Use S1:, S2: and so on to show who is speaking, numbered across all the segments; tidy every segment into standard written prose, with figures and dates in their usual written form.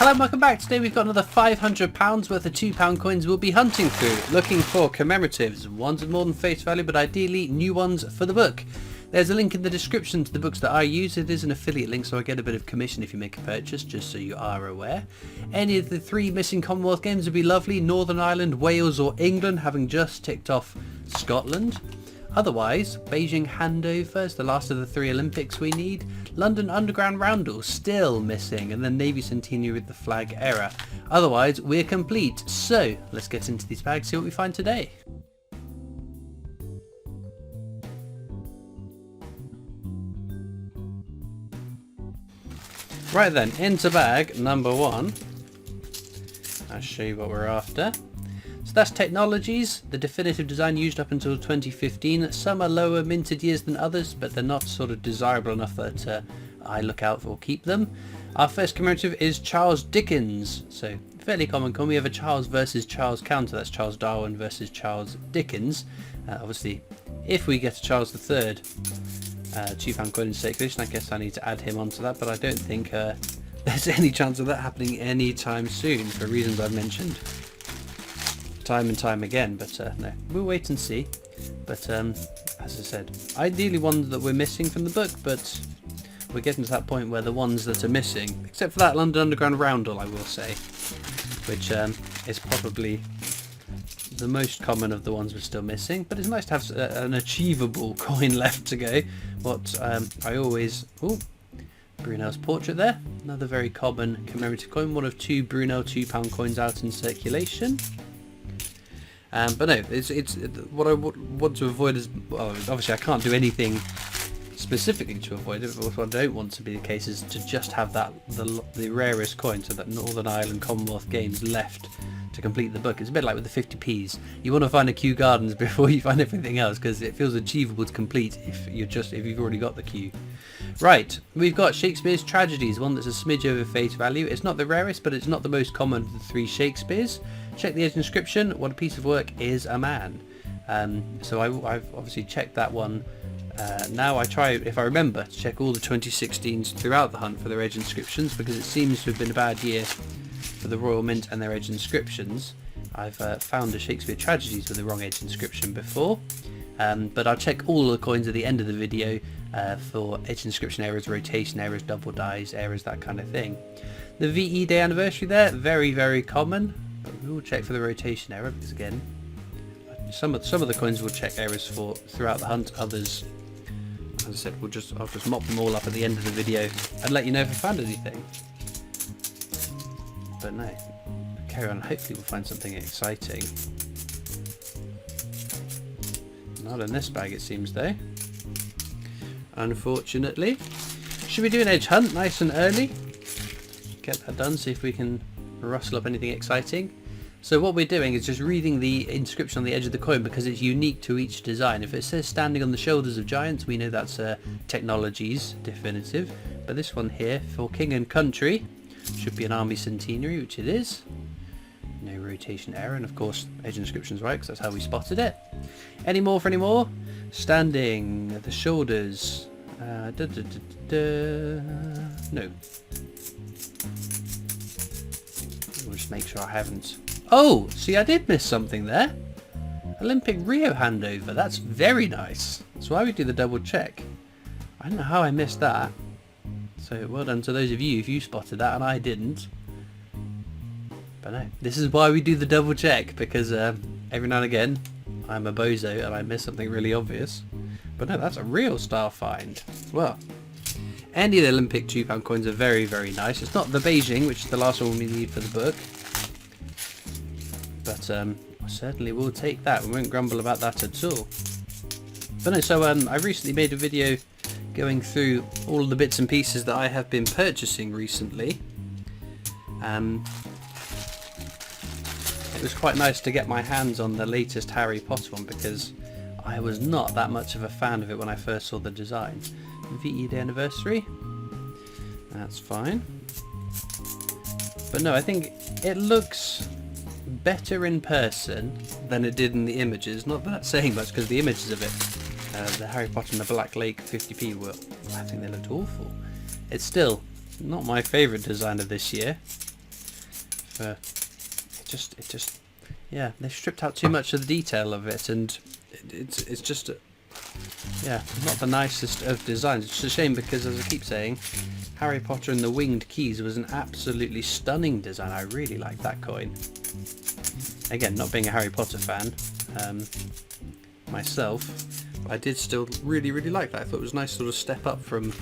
S1: Hello and welcome back. Today we've got another £500 worth of £2 coins we'll be hunting through, looking for commemoratives, ones with more than face value but ideally new ones for the book. There's a link in the description to the books that I use. It is an affiliate link so I get a bit of commission if you make a purchase, just so you are aware. Any of the 3 missing Commonwealth games would be lovely: Northern Ireland, Wales or England, having just ticked off Scotland. Otherwise, Beijing handover is the last of the 3 Olympics we need. London Underground Roundel still missing, and then Navy Centenary with the flag error. Otherwise, we're complete. So let's get into these bags, see what we find today. Right then, into bag number 1. I'll show you what we're after. So that's Technologies, the definitive design used up until 2015. Some are lower minted years than others, but they're not sort of desirable enough that I look out for or keep them. Our first commemorative is Charles Dickens. So fairly common coin. We have a Charles versus Charles counter. That's Charles Darwin versus Charles Dickens. Obviously, if we get a Charles III £2 coin in circulation, I guess I need to add him onto that, but I don't think there's any chance of that happening anytime soon for reasons I've mentioned time and time again, but no, we'll wait and see. But as I said, ideally ones that we're missing from the book, but we're getting to that point where the ones that are missing, except for that London Underground Roundel, I will say, which is probably the most common of the ones we're still missing, but it's nice to have an achievable coin left to go. What I always... Ooh, Brunel's portrait there, another very common commemorative coin, one of 2 Brunel £2 coins out in circulation. But no, it's what I want to avoid is, well, obviously I can't do anything specifically to avoid it, but what I don't want to be the case is to just have that the rarest coin, so that Northern Ireland Commonwealth Games left to complete the book. It's a bit like with the 50p's. You want to find a Kew Gardens before you find everything else, because it feels achievable to complete if you've already got the Kew. Right, we've got Shakespeare's Tragedies, one that's a smidge over face value. It's not the rarest, but it's not the most common of the 3 Shakespeares. Check the edge inscription. What a piece of work is a man. So I've obviously checked that one. Now I try, if I remember, to check all the 2016s throughout the hunt for their edge inscriptions, because it seems to have been a bad year for the Royal Mint and their edge inscriptions. I've found a Shakespeare Tragedies with the wrong edge inscription before, but I'll check all the coins at the end of the video for edge inscription errors, rotation errors, double dies errors, that kind of thing. The VE Day anniversary there, very, very common, but we will check for the rotation error, because again, some of the coins we'll check errors for throughout the hunt. Others, as I said, I'll just mop them all up at the end of the video and let you know if I found anything. But no, carry on. Hopefully we'll find something exciting. Not in this bag, it seems, though. Unfortunately. Should we do an edge hunt nice and early? Get that done, see if we can rustle up anything exciting. So what we're doing is just reading the inscription on the edge of the coin, because it's unique to each design. If it says standing on the shoulders of giants, we know that's Technologies definitive. But this one here, for King and Country, should be an Army Centenary, which it is. No rotation error, and of course edge inscription's right, because that's how we spotted it. Any more for any more? Standing at the shoulders. No. We'll just make sure I haven't... Oh, see, I did miss something there. Olympic Rio handover. That's very nice. That's why we do the double check. I don't know how I missed that. So well done to those of you if you spotted that and I didn't. But no, this is why we do the double check, because every now and again I'm a bozo and I miss something really obvious. But no, that's a real star find. Well, any of the Olympic £2 coins are very, very nice. It's not the Beijing, which is the last one we need for the book. But I certainly will take that. We won't grumble about that at all. But no, so I recently made a video going through all the bits and pieces that I have been purchasing recently. It was quite nice to get my hands on the latest Harry Potter one, because I was not that much of a fan of it when I first saw the design. VE Day anniversary, that's fine. But no, I think it looks better in person than it did in the images. Not that that's saying much, because the images of it, the Harry Potter and the Black Lake 50p, were, I think they looked awful. It's still not my favourite design of this year, but it just, yeah, they've stripped out too much of the detail of it, and it's just, yeah, not the nicest of designs. It's a shame because, as I keep saying, Harry Potter and the Winged Keys was an absolutely stunning design. I really like that coin. Again, not being a Harry Potter fan myself, I did still really like that. I thought it was a nice sort of step up from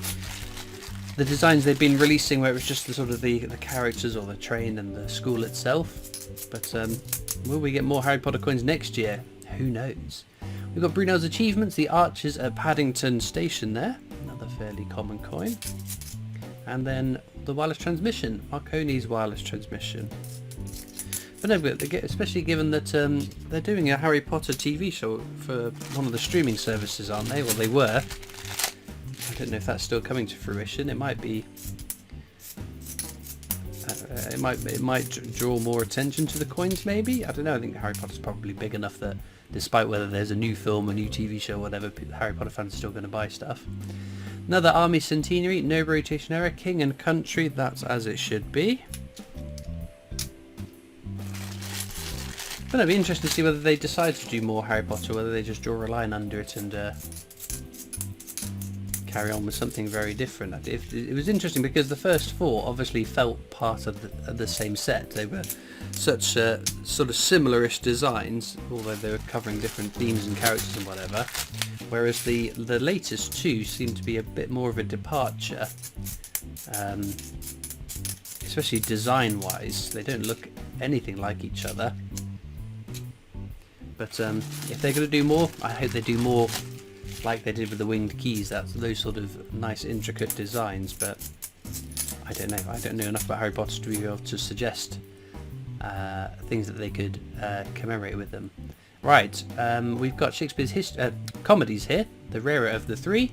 S1: the designs they've been releasing, where it was just the sort of the characters or the train and the school itself. But will we get more Harry Potter coins next year? Who knows? We've got Brunel's Achievements, the Archers at Paddington Station there, another fairly common coin. And then the wireless transmission, Marconi's wireless transmission. But no, especially given that they're doing a Harry Potter TV show for one of the streaming services, aren't they? Well, they were. I don't know if that's still coming to fruition. It might be. It might draw more attention to the coins, maybe. I don't know. I think Harry Potter's probably big enough that, despite whether there's a new film, a new TV show, whatever, Harry Potter fans are still going to buy stuff. Another Army Centenary, no rotation error, King and Country. That's as it should be. But it'd be interesting to see whether they decide to do more Harry Potter, whether they just draw a line under it and carry on with something very different. It was interesting because the first four obviously felt part of the same set. They were such sort of similar-ish designs, although they were covering different themes and characters and whatever. Whereas the latest two seem to be a bit more of a departure, especially design-wise. They don't look anything like each other. But if they're going to do more, I hope they do more like they did with the Winged Keys. That's those sort of nice, intricate designs. But I don't know. I don't know enough about Harry Potter to be able to suggest things that they could commemorate with them. Right, we've got Shakespeare's comedies here, the rarer of the three.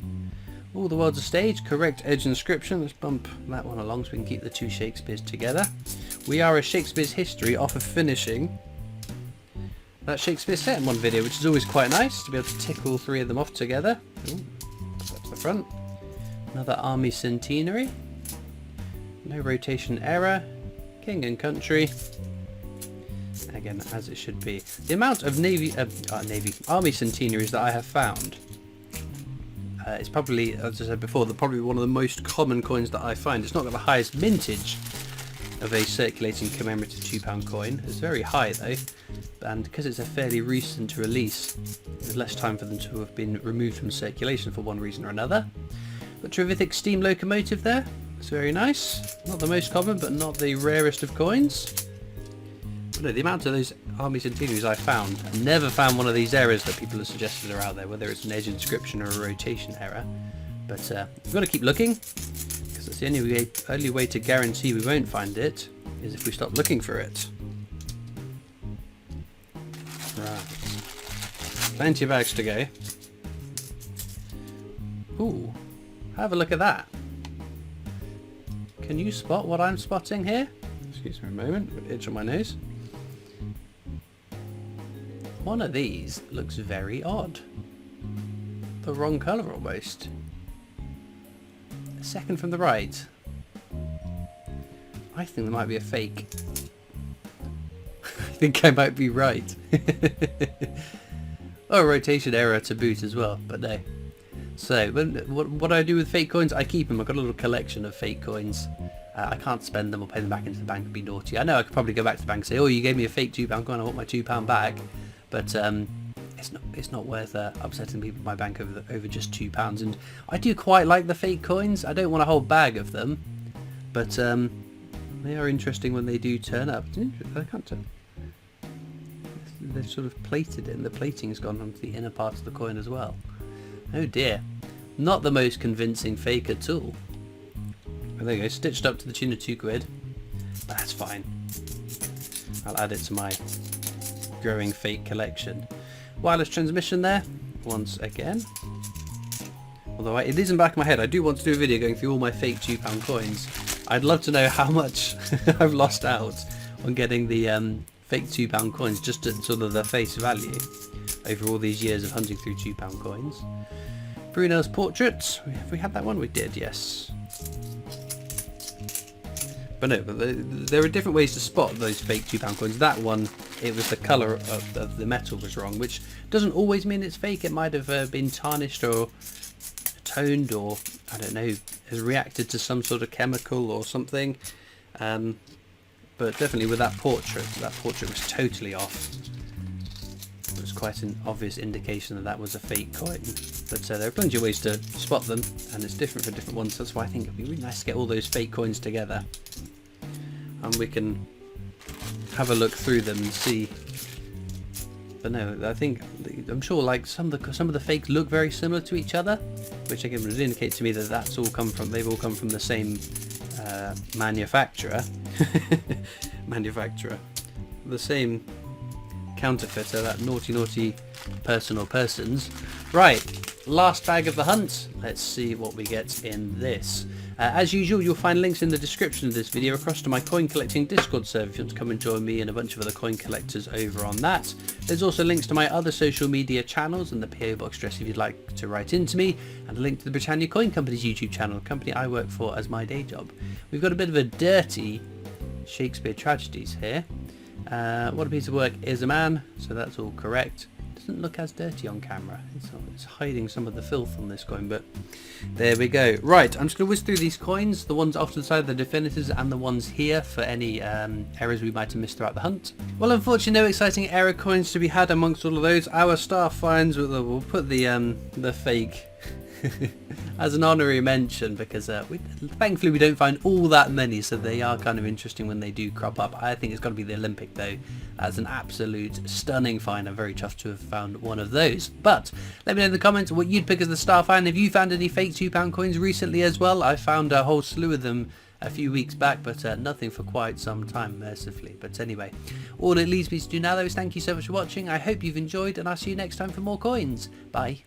S1: All the World's a Stage, correct edge inscription. Let's bump that one along so we can keep the two Shakespeares together. We Are a Shakespeare's History, off of finishing that Shakespeare set in one video, which is always quite nice to be able to tick all three of them off together. Ooh, that's the front. Another Army Centenary. No rotation error. King and Country. Again, as it should be. The amount of Army Centenaries that I have found is probably, as I said before, probably one of the most common coins that I find. It's not got the highest mintage of a circulating commemorative £2 coin. It's very high though, and because it's a fairly recent release, there's less time for them to have been removed from circulation for one reason or another. Got Trevithick steam locomotive there. It's very nice. Not the most common, but not the rarest of coins. But no, the amount of those Army Centenaries I found, I never found one of these errors that people have suggested are out there, whether it's an edge inscription or a rotation error. But we've got to keep looking, because that's the only way to guarantee we won't find it is if we stop looking for it. Right. Plenty of bags to go. Ooh, have a look at that. Can you spot what I'm spotting here? Excuse me a moment, got an itch on my nose. One of these looks very odd. The wrong colour almost. A second from the right. I think there might be a fake. I think I might be right. Oh, rotation error to boot as well, but no. So, what do I do with fake coins? I keep them. I've got a little collection of fake coins. I can't spend them or pay them back into the bank and be naughty. I know I could probably go back to the bank and say, oh, you gave me a fake £2 coin, I want my £2 back. But it's not worth upsetting people at my bank over just £2. And I do quite like the fake coins. I don't want a whole bag of them, but they are interesting when they do turn up. I can't tell. They've sort of plated it, and the plating's gone onto the inner part of the coin as well. Oh dear, not the most convincing fake at all. But there you go, stitched up to the tune of £2. But that's fine. I'll add it to my growing fake collection. Wireless transmission there, once again. Although it is in the back of my head, I do want to do a video going through all my fake £2 coins. I'd love to know how much I've lost out on getting the fake £2 coins just at sort of the face value over all these years of hunting through £2 coins. Brunel's portrait, have we had that one? We did, yes. But no, there are different ways to spot those fake £2 coins. That one, it was the colour of the metal was wrong, which doesn't always mean it's fake. It might have been tarnished or toned, or I don't know, has reacted to some sort of chemical or something. But definitely with that portrait was totally off. It was quite an obvious indication that was a fake coin. But there are plenty of ways to spot them, and it's different for different ones. That's why I think it'd be really nice to get all those fake coins together, and we can have a look through them and see. But no, I'm sure like some of the fakes look very similar to each other, which again would indicate to me that they've all come from the same manufacturer. The same counterfeiter, that naughty person or persons. Right, last bag of the hunt. Let's see what we get in this. As usual, you'll find links in the description of this video across to my coin collecting Discord server if you want to come and join me and a bunch of other coin collectors over on that. There's also links to my other social media channels and the PO box address if you'd like to write into me, and a link to the Britannia Coin Company's YouTube channel, a company I work for as my day job. We've got a bit of a dirty Shakespeare tragedies here. What a piece of work is a man, so that's all correct. Doesn't look as dirty on camera. It's hiding some of the filth on this coin, but there we go. Right, I'm just going to whiz through these coins, the ones off to the side of the definitives and the ones here for any errors we might have missed throughout the hunt. Well, unfortunately, no exciting error coins to be had amongst all of those. Our star finds, we'll put the fake as an honorary mention, because thankfully we don't find all that many, so they are kind of interesting when they do crop up. I think it's got to be the Olympic though. That's an absolute stunning find. I'm very chuffed to have found one of those. But let me know in the comments what you'd pick as the star find. Have you found any fake £2 coins recently as well? I found a whole slew of them a few weeks back, but nothing for quite some time, mercifully. But anyway, all it leaves me to do now though is thank you so much for watching. I hope you've enjoyed, and I'll see you next time for more coins. Bye.